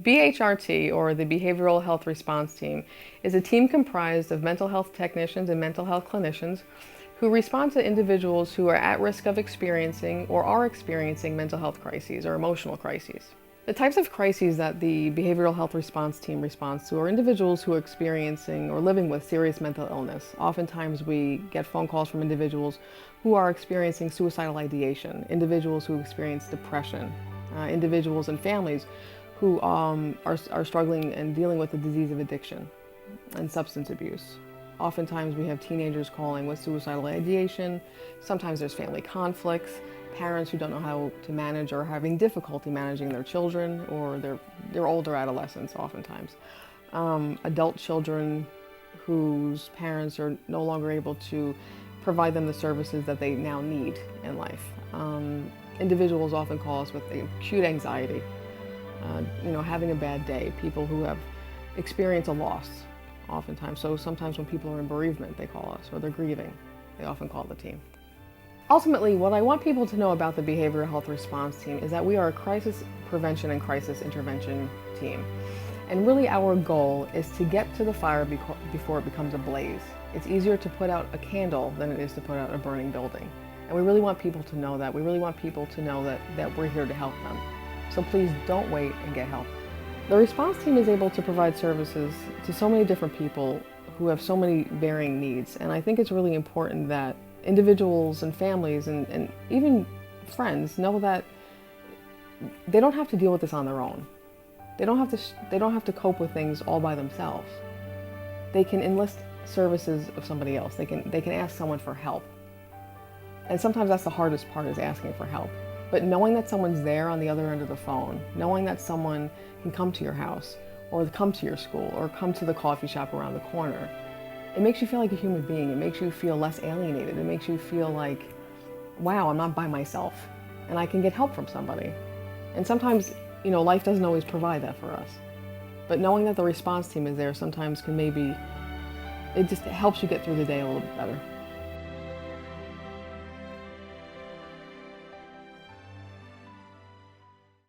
BHRT, or the Behavioral Health Response Team, is a team comprised of mental health technicians and mental health clinicians who respond to individuals who are at risk of experiencing or are experiencing mental health crises or emotional crises. The types of crises that the Behavioral Health Response Team responds to are individuals who are experiencing or living with serious mental illness. Oftentimes we get phone calls from individuals who are experiencing suicidal ideation, individuals who experience depression, individuals and families who are struggling and dealing with the disease of addiction and substance abuse. Oftentimes we have teenagers calling with suicidal ideation. Sometimes there's family conflicts, parents who don't know how to manage or are having difficulty managing their children, or their older adolescents oftentimes. Adult children whose parents are no longer able to provide them the services that they now need in life. Individuals often call us with acute anxiety, having a bad day, people who have experienced a loss oftentimes. So sometimes when people are in bereavement, they call us, or they're grieving, they often call the team. Ultimately, what I want people to know about the Behavioral Health Response Team is that we are a crisis prevention and crisis intervention team. And really our goal is to get to the fire before it becomes a blaze. It's easier to put out a candle than it is to put out a burning building. And we really want people to know that. We really want people to know that we're here to help them. So please don't wait and get help. The response team is able to provide services to so many different people who have so many varying needs. And I think it's really important that individuals and families and even friends know that they don't have to deal with this on their own. They don't have to cope with things all by themselves. They can enlist services of somebody else. They can ask someone for help. And sometimes that's the hardest part, is asking for help. But knowing that someone's there on the other end of the phone, knowing that someone can come to your house or come to your school or come to the coffee shop around the corner, it makes you feel like a human being. It makes you feel less alienated. It makes you feel like, wow, I'm not by myself and I can get help from somebody. And sometimes, life doesn't always provide that for us. But knowing that the response team is there sometimes it just helps you get through the day a little bit better.